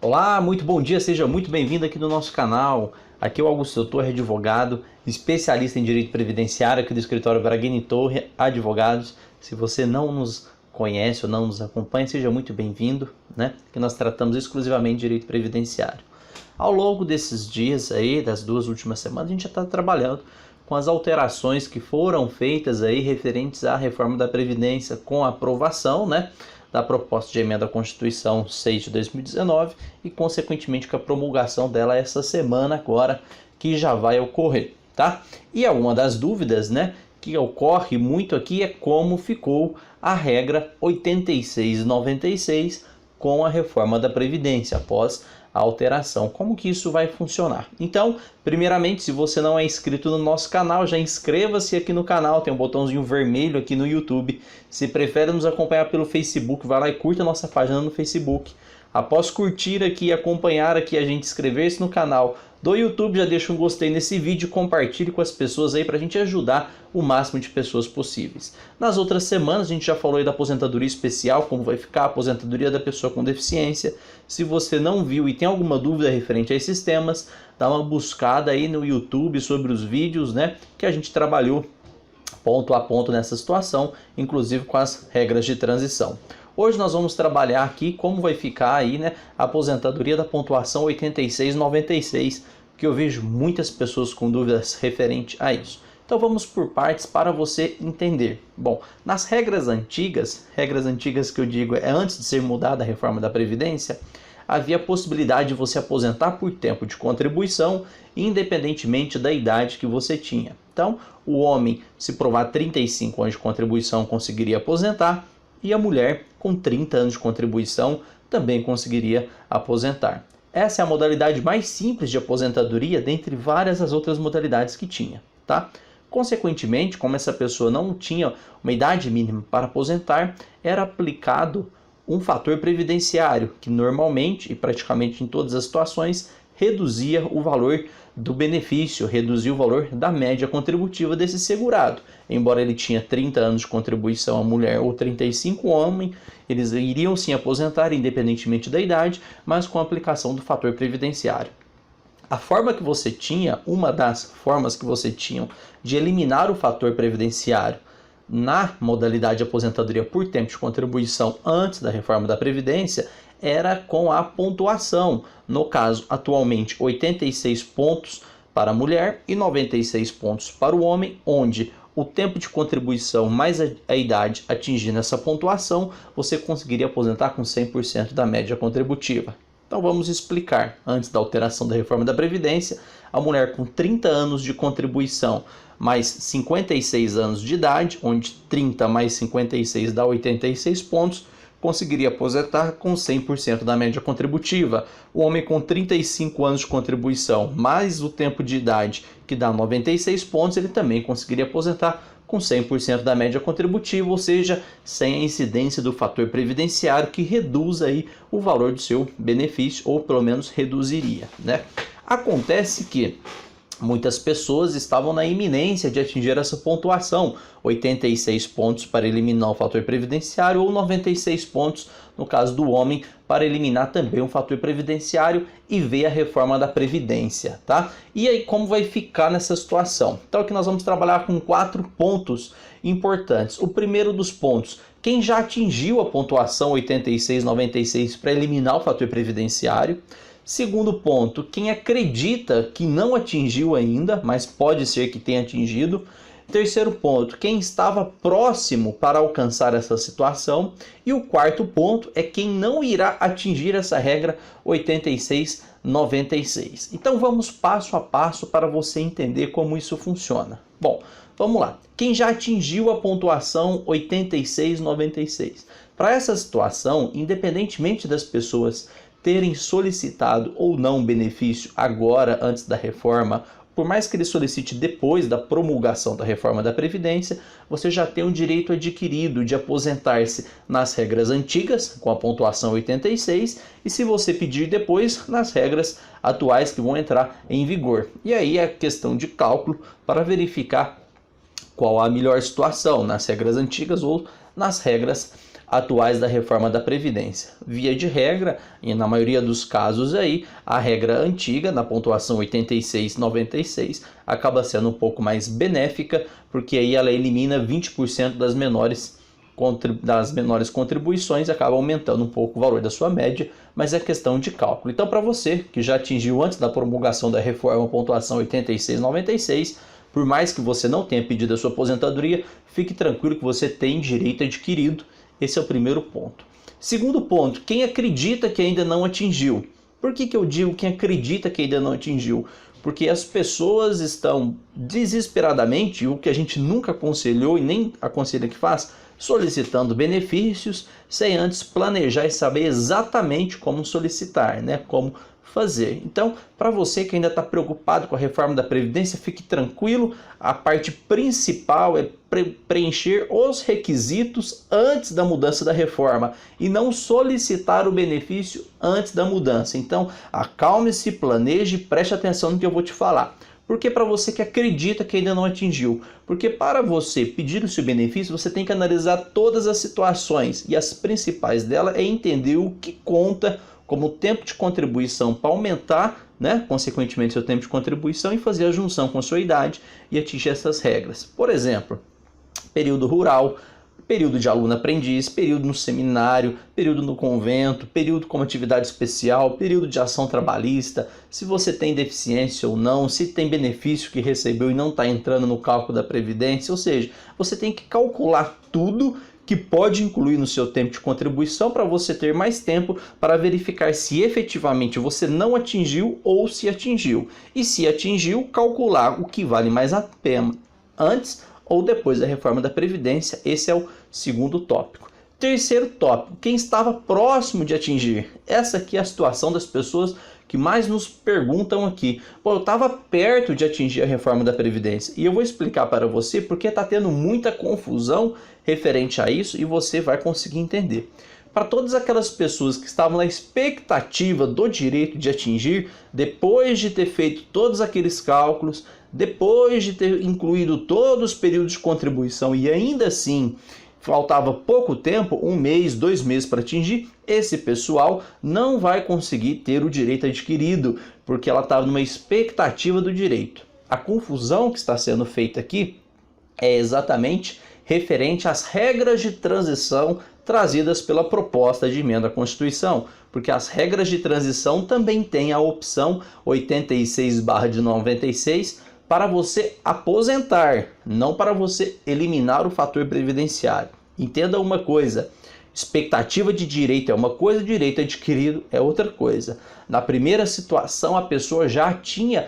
Olá, muito bom dia, seja muito bem-vindo aqui no nosso canal. Aqui é o Augusto Torre, advogado, especialista em direito previdenciário aqui do escritório Braghini Torre Advogados. Se você não nos conhece ou não nos acompanha, seja muito bem-vindo, né? Que nós tratamos exclusivamente de direito previdenciário. Ao longo desses dias aí, das duas últimas semanas, a gente já está trabalhando com as alterações que foram feitas aí referentes à reforma da Previdência com a aprovação, né, da proposta de emenda à Constituição 6 de 2019 e, consequentemente, com a promulgação dela essa semana agora, que já vai ocorrer, tá? E uma das dúvidas, né, que ocorre muito aqui é como ficou a regra 8696 com a reforma da Previdência após a alteração. Como que isso vai funcionar? Então, primeiramente, se você não é inscrito no nosso canal, já inscreva-se aqui no canal, tem um botãozinho vermelho aqui no YouTube. Se prefere nos acompanhar pelo Facebook, vai lá e curta a nossa página no Facebook. Após curtir aqui e acompanhar aqui a gente, inscrever-se no canal do YouTube, já deixa um gostei nesse vídeo, compartilhe com as pessoas aí para a gente ajudar o máximo de pessoas possíveis. Nas outras semanas a gente já falou aí da aposentadoria especial, como vai ficar a aposentadoria da pessoa com deficiência. Se você não viu e tem alguma dúvida referente a esses temas, dá uma buscada aí no YouTube sobre os vídeos, né, que a gente trabalhou ponto a ponto nessa situação, inclusive com as regras de transição. Hoje nós vamos trabalhar aqui como vai ficar aí, né, a aposentadoria da pontuação 8696, que eu vejo muitas pessoas com dúvidas referente a isso. Então vamos por partes para você entender. Bom, nas regras antigas que eu digo é antes de ser mudada a reforma da Previdência, havia a possibilidade de você aposentar por tempo de contribuição, independentemente da idade que você tinha. Então, o homem, se provar 35 anos de contribuição, conseguiria aposentar, e a mulher, com 30 anos de contribuição, também conseguiria aposentar. Essa é a modalidade mais simples de aposentadoria, dentre várias as outras modalidades que tinha, tá? Consequentemente, como essa pessoa não tinha uma idade mínima para aposentar, era aplicado um fator previdenciário, que normalmente e praticamente em todas as situações reduzia o valor do benefício, reduzia o valor da média contributiva desse segurado. Embora ele tinha 30 anos de contribuição a mulher ou 35 homem, eles iriam sim aposentar independentemente da idade, mas com a aplicação do fator previdenciário. A forma que você tinha, uma das formas que você tinha de eliminar o fator previdenciário na modalidade de aposentadoria por tempo de contribuição antes da reforma da Previdência era com a pontuação. No caso, atualmente, 86 pontos para a mulher e 96 pontos para o homem, onde o tempo de contribuição mais a idade atingindo essa pontuação, você conseguiria aposentar com 100% da média contributiva. Então vamos explicar. Antes da alteração da reforma da Previdência, a mulher com 30 anos de contribuição mais 56 anos de idade, onde 30 mais 56 dá 86 pontos, conseguiria aposentar com 100% da média contributiva. O homem com 35 anos de contribuição mais o tempo de idade, que dá 96 pontos, ele também conseguiria aposentar com 100% da média contributiva, ou seja, sem a incidência do fator previdenciário que reduz aí o valor do seu benefício, ou pelo menos reduziria, né? Acontece que muitas pessoas estavam na iminência de atingir essa pontuação, 86 pontos para eliminar o fator previdenciário ou 96 pontos, no caso do homem, para eliminar também o fator previdenciário e ver a reforma da Previdência, tá? E aí como vai ficar nessa situação? Então aqui nós vamos trabalhar com 4 pontos importantes. O primeiro dos pontos, quem já atingiu a pontuação 8696 para eliminar o fator previdenciário. Segundo ponto, quem acredita que não atingiu ainda, mas pode ser que tenha atingido. Terceiro ponto, quem estava próximo para alcançar essa situação. E o quarto ponto é quem não irá atingir essa regra 8696. Então vamos passo a passo para você entender como isso funciona. Bom, vamos lá. Quem já atingiu a pontuação 8696. Para essa situação, independentemente das pessoas terem solicitado ou não benefício agora, antes da reforma, por mais que ele solicite depois da promulgação da reforma da Previdência, você já tem o direito adquirido de aposentar-se nas regras antigas, com a pontuação 86, e se você pedir depois, nas regras atuais que vão entrar em vigor. E aí é questão de cálculo para verificar qual a melhor situação, nas regras antigas ou nas regras atuais da reforma da Previdência. Via de regra, e na maioria dos casos aí, a regra antiga, na pontuação 86/96, acaba sendo um pouco mais benéfica, porque aí ela elimina 20% das menores contribuições, acaba aumentando um pouco o valor da sua média, mas é questão de cálculo. Então, para você que já atingiu antes da promulgação da reforma a pontuação 86/96, por mais que você não tenha pedido a sua aposentadoria, fique tranquilo que você tem direito adquirido. Esse é o primeiro ponto. Segundo ponto, quem acredita que ainda não atingiu. Por que eu digo quem acredita que ainda não atingiu? Porque as pessoas estão desesperadamente, o que a gente nunca aconselhou e nem aconselha que faz, solicitando benefícios sem antes planejar e saber exatamente como solicitar, né? Como fazer. Então, para você que ainda está preocupado com a reforma da Previdência, fique tranquilo, a parte principal é preencher os requisitos antes da mudança da reforma e não solicitar o benefício antes da mudança. Então, acalme-se, planeje, preste atenção no que eu vou te falar. Porque para você que acredita que ainda não atingiu, porque para você pedir o seu benefício, você tem que analisar todas as situações e as principais dela é entender o que conta como tempo de contribuição para aumentar, né, consequentemente, seu tempo de contribuição e fazer a junção com a sua idade e atingir essas regras. Por exemplo, período rural, período de aluno-aprendiz, período no seminário, período no convento, período como atividade especial, período de ação trabalhista, se você tem deficiência ou não, se tem benefício que recebeu e não está entrando no cálculo da Previdência, ou seja, você tem que calcular tudo que pode incluir no seu tempo de contribuição para você ter mais tempo para verificar se efetivamente você não atingiu ou se atingiu. E se atingiu, calcular o que vale mais a pena antes ou depois da reforma da Previdência. Esse é o segundo tópico. Terceiro tópico, quem estava próximo de atingir. Essa aqui é a situação das pessoas que mais nos perguntam aqui. Pô, eu estava perto de atingir a reforma da Previdência. E eu vou explicar para você porque está tendo muita confusão referente a isso e você vai conseguir entender. Para todas aquelas pessoas que estavam na expectativa do direito de atingir, depois de ter feito todos aqueles cálculos, depois de ter incluído todos os períodos de contribuição e ainda assim faltava pouco tempo, 1 mês, 2 meses para atingir, esse pessoal não vai conseguir ter o direito adquirido, porque ela estava numa expectativa do direito. A confusão que está sendo feita aqui é exatamente referente às regras de transição trazidas pela proposta de emenda à Constituição, porque as regras de transição também têm a opção 86/96 para você aposentar, não para você eliminar o fator previdenciário. Entenda uma coisa, expectativa de direito é uma coisa, direito adquirido é outra coisa. Na primeira situação, a pessoa já tinha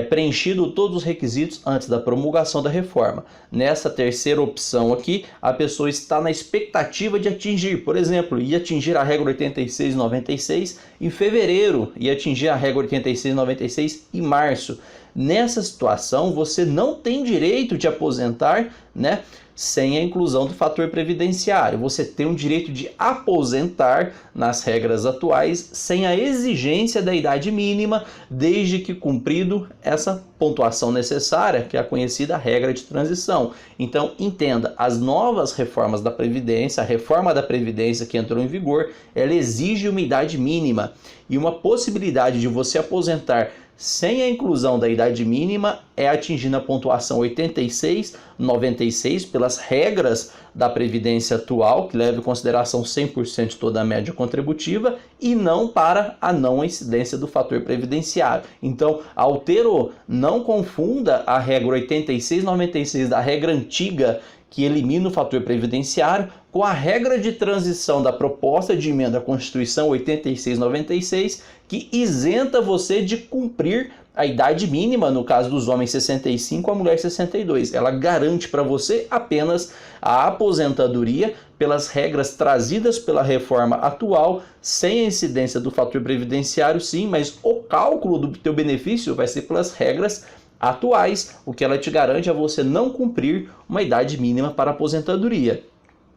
preenchido todos os requisitos antes da promulgação da reforma. Nessa terceira opção aqui, a pessoa está na expectativa de atingir, por exemplo, ia atingir a regra 86/96 em fevereiro e atingir a regra 86/96 em março. Nessa situação, você não tem direito de aposentar, né, sem a inclusão do fator previdenciário. Você tem o direito de aposentar nas regras atuais sem a exigência da idade mínima, desde que cumprido essa pontuação necessária, que é a conhecida regra de transição. Então, entenda, as novas reformas da Previdência, a reforma da Previdência que entrou em vigor, ela exige uma idade mínima e uma possibilidade de você aposentar sem a inclusão da idade mínima é atingindo a pontuação 86/96 pelas regras da Previdência atual, que leva em consideração 100% de toda a média contributiva, e não para a não incidência do fator previdenciário. Então, altero, não confunda a regra 86/96 da regra antiga, que elimina o fator previdenciário, com a regra de transição da proposta de emenda à Constituição 86/96, que isenta você de cumprir a idade mínima, no caso dos homens 65, a mulher 62. Ela garante para você apenas a aposentadoria pelas regras trazidas pela reforma atual, sem a incidência do fator previdenciário, sim, mas o cálculo do teu benefício vai ser pelas regras atuais. O que ela te garante é você não cumprir uma idade mínima para aposentadoria.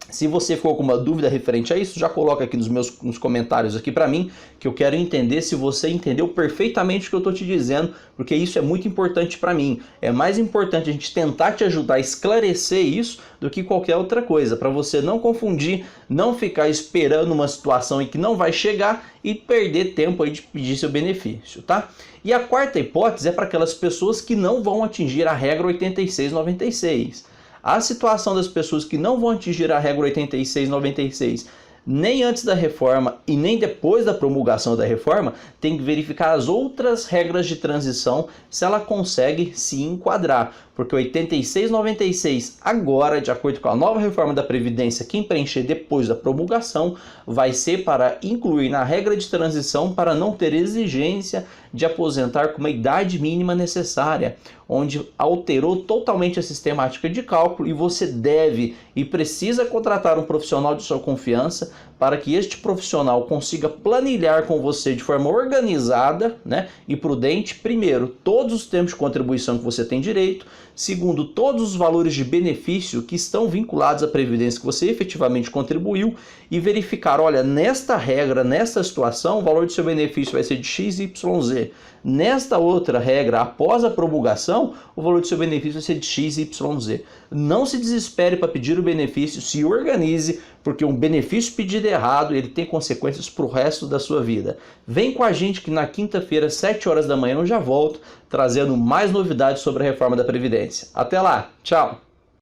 Se você ficou com uma dúvida referente a isso, já coloca aqui nos comentários aqui para mim, que eu quero entender se você entendeu perfeitamente o que eu estou te dizendo, porque isso é muito importante para mim. É mais importante a gente tentar te ajudar a esclarecer isso do que qualquer outra coisa, para você não confundir, não ficar esperando uma situação em que não vai chegar e perder tempo aí de pedir seu benefício, tá? E a quarta hipótese é para aquelas pessoas que não vão atingir a regra 8696. A situação das pessoas que não vão atingir a regra 8696 nem antes da reforma e nem depois da promulgação da reforma, tem que verificar as outras regras de transição se ela consegue se enquadrar. Porque 8696 agora, de acordo com a nova reforma da Previdência, quem preencher depois da promulgação vai ser para incluir na regra de transição para não ter exigência de aposentar com uma idade mínima necessária, onde alterou totalmente a sistemática de cálculo e você deve e precisa contratar um profissional de sua confiança para que este profissional consiga planilhar com você de forma organizada, né, e prudente, primeiro, todos os tempos de contribuição que você tem direito, segundo, todos os valores de benefício que estão vinculados à previdência que você efetivamente contribuiu e verificar, olha, nesta regra, nesta situação, o valor do seu benefício vai ser de XYZ. Nesta outra regra, após a promulgação, o valor do seu benefício vai ser de XYZ. Não se desespere para pedir o benefício, se organize, porque um benefício pedido errado, ele tem consequências para o resto da sua vida. Vem com a gente que na quinta-feira, às 7 horas da manhã, eu já volto, trazendo mais novidades sobre a reforma da Previdência. Até lá, tchau!